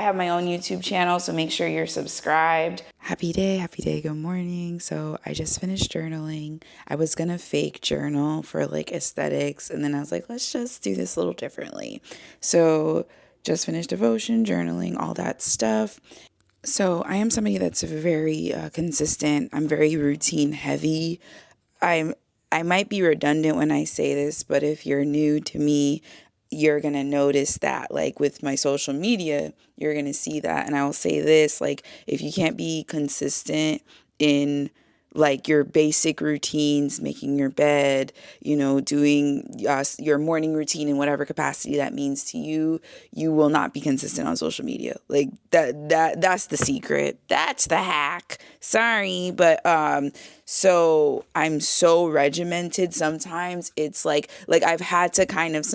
I have my own YouTube channel, so make sure you're subscribed. Happy day, good morning. So I just finished journaling. I was gonna fake journal for like aesthetics, and then I was like, let's just do this a little differently. So just finished devotion, journaling, all that stuff. So I am somebody that's very consistent. I'm very routine heavy. I might be redundant when I say this, but if you're new to me, you're going to notice that, like with my social media, you're going to see that. And I will say this, like, if you can't be consistent in like your basic routines, making your bed, doing your morning routine in whatever capacity that means to you, you will not be consistent on social media. Like that's the secret. That's the hack. Sorry, but so I'm so regimented. Sometimes it's like I've had to kind of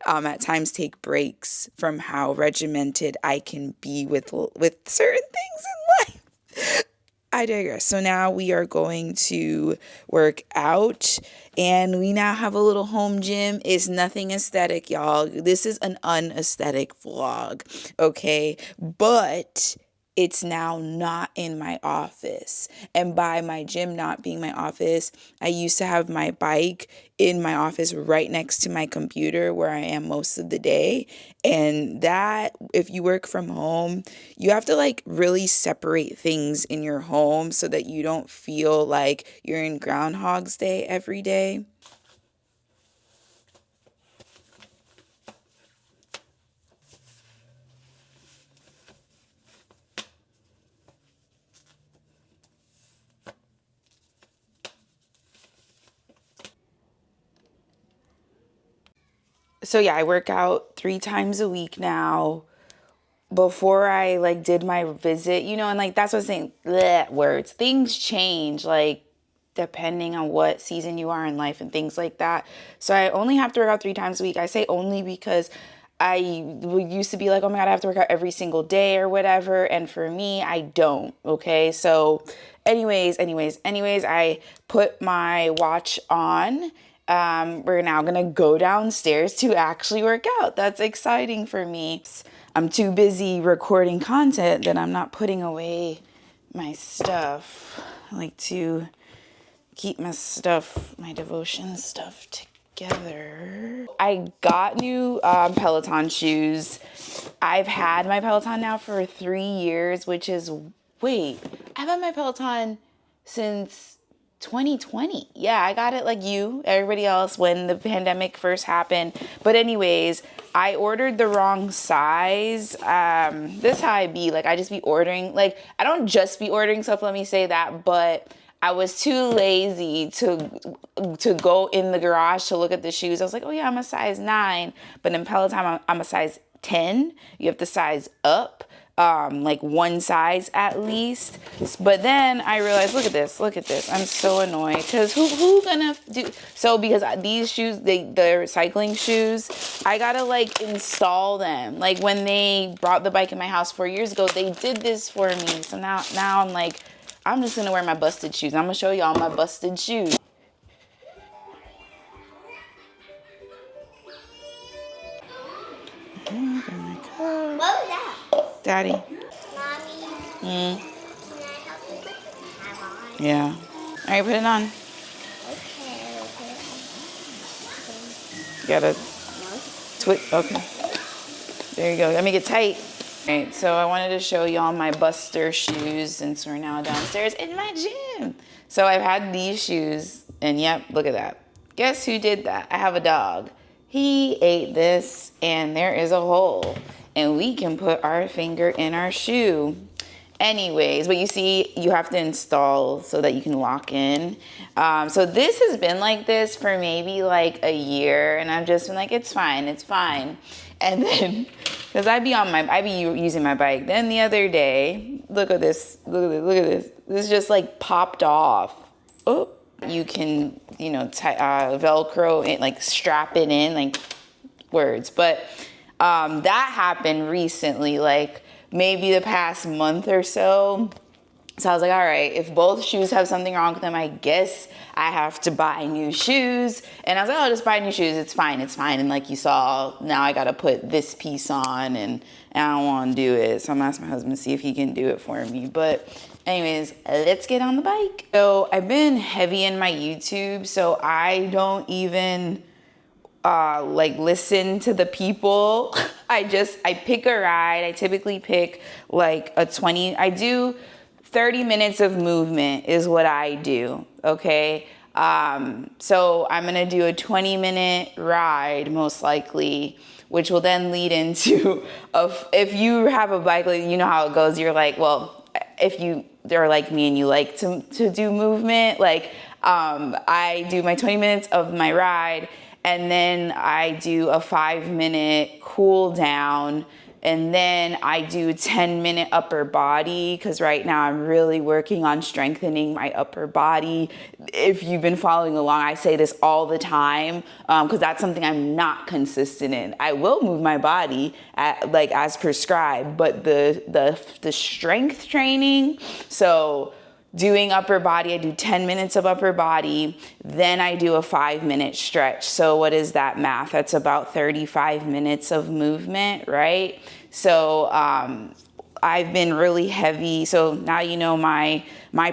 at times take breaks from how regimented I can be with certain things in life. I digress. So now we are going to work out, and we now have a little home gym. It's nothing aesthetic, y'all. This is an unaesthetic vlog, okay? But it's now not in my office. And by my gym not being my office, I used to have my bike in my office right next to my computer where I am most of the day. And that, if you work from home, you have to like really separate things in your home so that you don't feel like you're in Groundhog's Day every day. So yeah, I work out 3 times a week now. Before I like did my visit, and like that's what I'm saying, bleh, words. Things change, like depending on what season you are in life and things like that. So I only have to work out 3 times a week. I say only because I used to be like, oh my God, I have to work out every single day or whatever. And for me, I don't. Okay. So anyways, I put my watch on. We're now going to go downstairs to actually work out. That's exciting for me. I'm too busy recording content that I'm not putting away my stuff. I like to keep my devotion stuff together. I got new Peloton shoes. I've had my Peloton now for 3 years, I've had my Peloton since 2020. Yeah, I got it like everybody else, when the pandemic first happened. But anyways, I ordered the wrong size. This is how I be. Like, I just be ordering. Like, I don't just be ordering stuff, let me say that. But I was too lazy to go in the garage to look at the shoes. I was like, oh yeah, I'm a size 9. But in Peloton, I'm a size 10. You have to size up. Like one size at least. But then I realized, look at this. I'm so annoyed because who gonna do so? Because these shoes, they're cycling shoes. I gotta like install them. Like when they brought the bike in my house 4 years ago, they did this for me. So now I'm like, I'm just gonna wear my busted shoes. I'm gonna show y'all my busted shoes. What was that? Daddy. Mommy. Mm. Can I help you put this on? Yeah. All right, put it on. Okay, we'll put it on. You gotta twist. Okay. There you go. Let me get tight. All right, so I wanted to show y'all my Buster shoes since we're now downstairs in my gym. So I've had these shoes, and yep, look at that. Guess who did that? I have a dog. He ate this, and there is a hole, and we can put our finger in our shoe. Anyways, but you see, you have to install so that you can lock in. So this has been like this for maybe like a year, and I've just been like, it's fine. And then, because I be using my bike. Then the other day, look at this. This just like popped off. Oh, you can, Velcro it, like strap it in, like words. But that happened recently, like maybe the past month or so. So I was like, all right, if both shoes have something wrong with them, I guess I have to buy new shoes. And I was like, oh, just buy new shoes. It's fine. It's fine. And like you saw, now I got to put this piece on and I don't want to do it. So I'm going to ask my husband to see if he can do it for me. But anyways, let's get on the bike. So I've been heavy in my YouTube. So I don't even like listen to the people. I pick a ride. I typically pick like I do 30 minutes of movement is what I do, okay? So I'm gonna do a 20-minute ride, most likely, which will then lead into, if you have a bike, like, you know how it goes, you're like, well, if they're like me and you like to do movement, like I do my 20 minutes of my ride, and then I do a 5-minute cool down, and then I do a 10-minute upper body, because right now I'm really working on strengthening my upper body. If you've been following along, I say this all the time, because that's something I'm not consistent in. I will move my body as prescribed, but the strength training, so doing upper body, I do 10 minutes of upper body, then I do a 5-minute stretch. So what is that math? That's about 35 minutes of movement, right? So I've been really heavy. So now you know my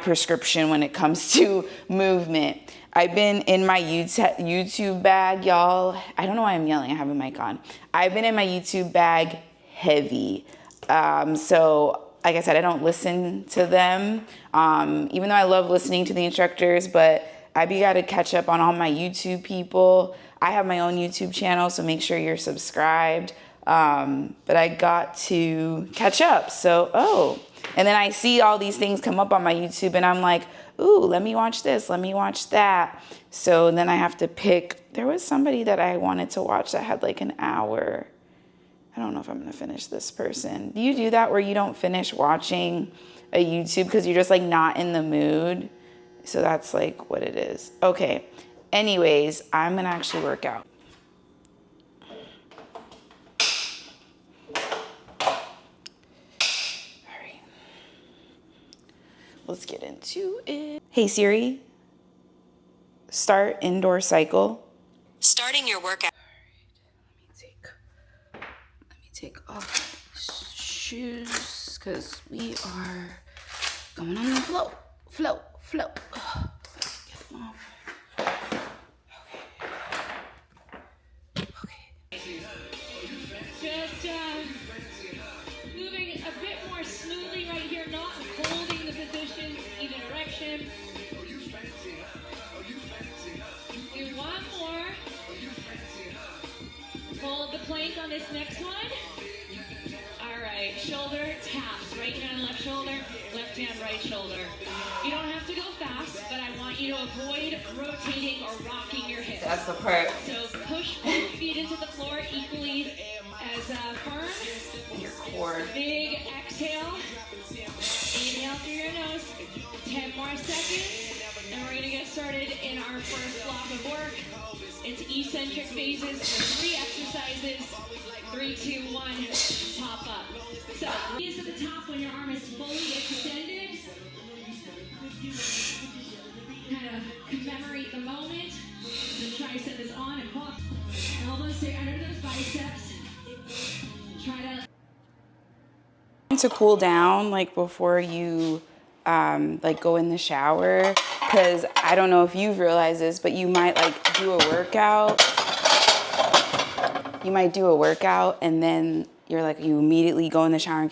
prescription when it comes to movement. I've been in my YouTube bag, y'all. I don't know why I'm yelling. I have a mic on. I've been in my YouTube bag heavy. So like I said, I don't listen to them, even though I love listening to the instructors, but I got to catch up on all my YouTube people. I have my own YouTube channel, so make sure you're subscribed. But I got to catch up. So, and then I see all these things come up on my YouTube and I'm like, ooh, let me watch this, let me watch that. So then I have to pick, there was somebody that I wanted to watch that had like an hour. I don't know if I'm going to finish this person. Do you do that where you don't finish watching a YouTube because you're just like not in the mood? So that's like what it is. Okay. Anyways, I'm going to actually work out. All right. Let's get into it. Hey Siri, start indoor cycle. Starting your workout. Let me take off shoes because we are going on the flow. Get them off. Okay. Just moving a bit more smoothly right here, not holding the position either direction. Do one more. Hold the plank on this next one. All right, shoulder taps. Right hand, left shoulder, left hand, right shoulder. You don't have to go fast, but I want you to avoid rotating or rocking your hips. That's the part. So push both feet into the floor equally as firm. Your core. Big exhale. Inhale through your nose. 10 more seconds. And we're going to get started in our first block of work. It's eccentric phases for 3 exercises. 3, 2, 1, pop up. So, raise at the top when your arm is fully extended. Kind of commemorate the moment. The tricep is on and pop. Elbows stay under those biceps. Try to cool down like before you like go in the shower, because I don't know if you've realized this, but you might like do a workout. You might do a workout and then you're like, you immediately go in the shower and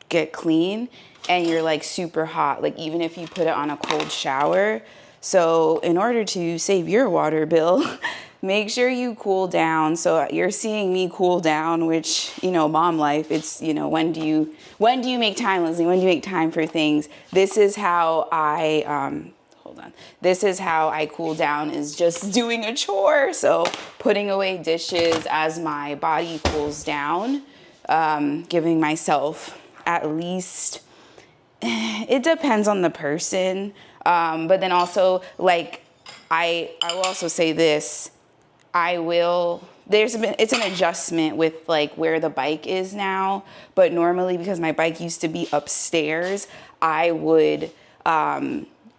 get clean, and you're like super hot, like even if you put it on a cold shower. So in order to save your water bill, make sure you cool down. So you're seeing me cool down, which, you know, mom life, it's, you know, when do you make time, Leslie? When do you make time for things? This is how this is how I cool down, is just doing a chore. So putting away dishes as my body cools down, giving myself at least, it depends on the person. But then also, like, I will also say this, I will it's an adjustment with like where the bike is now. But normally, because my bike used to be upstairs, I would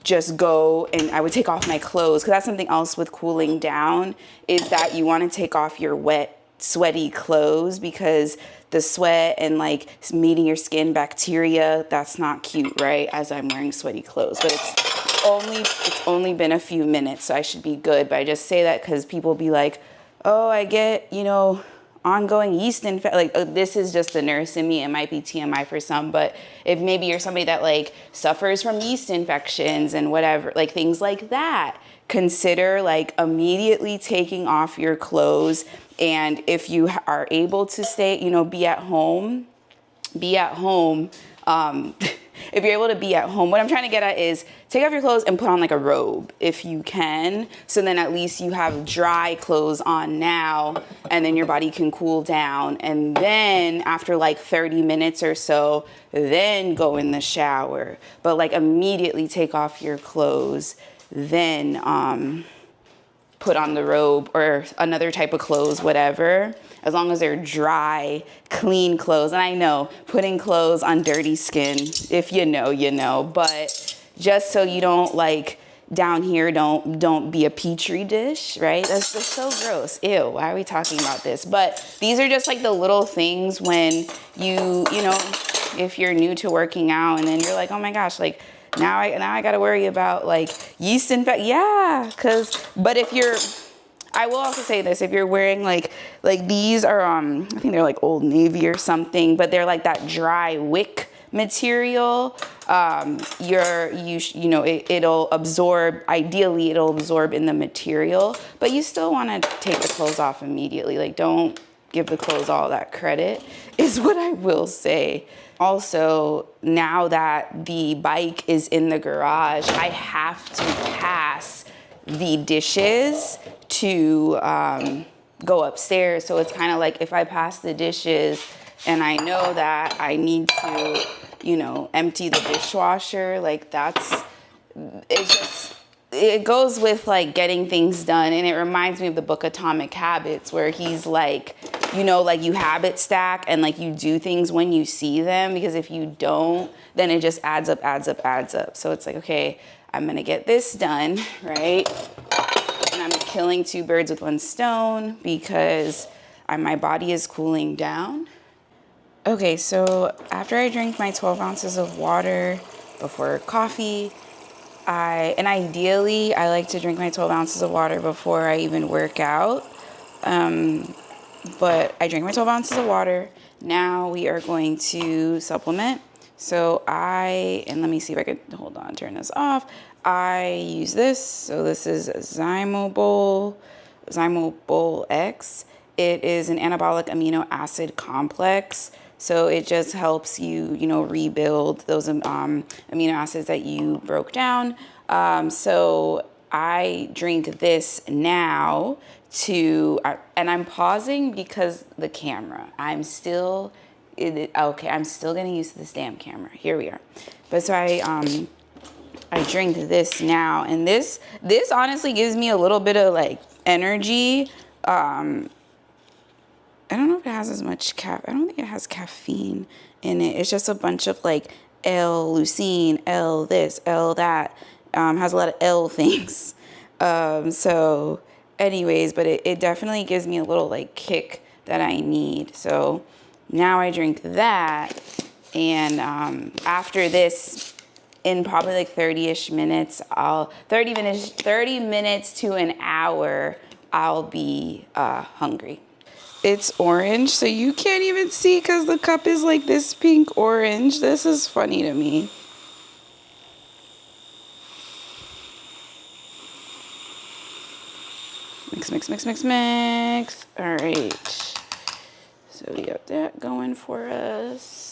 just go and I would take off my clothes, because that's something else with cooling down, is that you want to take off your wet, sweaty clothes, because the sweat and like meeting your skin bacteria, that's not cute, right? As I'm wearing sweaty clothes. But it's only been a few minutes, so I should be good. But I just say that because people be like, oh, I get, ongoing yeast infection. Like, this is just the nurse in me. It might be TMI for some, but if maybe you're somebody that like suffers from yeast infections and whatever, like things like that, consider like immediately taking off your clothes. And if you are able to stay, be at home, be at home. If you're able to be at home, what I'm trying to get at is take off your clothes and put on like a robe if you can. So then at least you have dry clothes on now, and then your body can cool down. And then after like 30 minutes or so, then go in the shower. But like immediately take off your clothes, then put on the robe or another type of clothes, whatever, as long as they're dry, clean clothes. And I know putting clothes on dirty skin, if you know, but just so you don't like down here, don't be a petri dish, right? That's just so gross. Ew, why are we talking about this? But these are just like the little things when if you're new to working out and then you're like, oh my gosh, like now I got to worry about like yeast infection. Yeah, but if you're, I will also say this, if you're wearing like these are, I think they're like Old Navy or something, but they're like that dry wick material, it'll absorb, ideally it'll absorb in the material, but you still want to take the clothes off immediately. Like, don't give the clothes all that credit, is what I will say. Also, now that the bike is in the garage, I have to pass the dishes to go upstairs. So it's kind of like if I pass the dishes and I know that I need to, empty the dishwasher, like it goes with like getting things done. And it reminds me of the book Atomic Habits, where he's like, like you habit stack and like you do things when you see them, because if you don't, then it just adds up. So it's like, okay, I'm going to get this done, right? And I'm killing two birds with one stone because my body is cooling down. Okay, so after I drink my 12 ounces of water before coffee, ideally I like to drink my 12 ounces of water before I even work out. But I drank my 12 ounces of water. Now we are going to supplement. So and let me see if I could, turn this off. I use this. So this is Zymobol X. It is an anabolic amino acid complex. So it just helps you, rebuild those amino acids that you broke down. So I drink this now and I'm pausing because the camera. I'm still going to use this damn camera. Here we are. But so I drink this now, and this honestly gives me a little bit of like energy. I don't know if it has as much I don't think it has caffeine in it. It's just a bunch of like L-leucine, L this, L that. Has a lot of L things. So anyways, but it definitely gives me a little like kick that I need. So now I drink that, and after this, in probably like 30-ish minutes, 30 minutes to an hour, I'll be hungry. It's orange, so you can't even see because the cup is like this pink orange. This is funny to me. Mix. All right. So we got that going for us.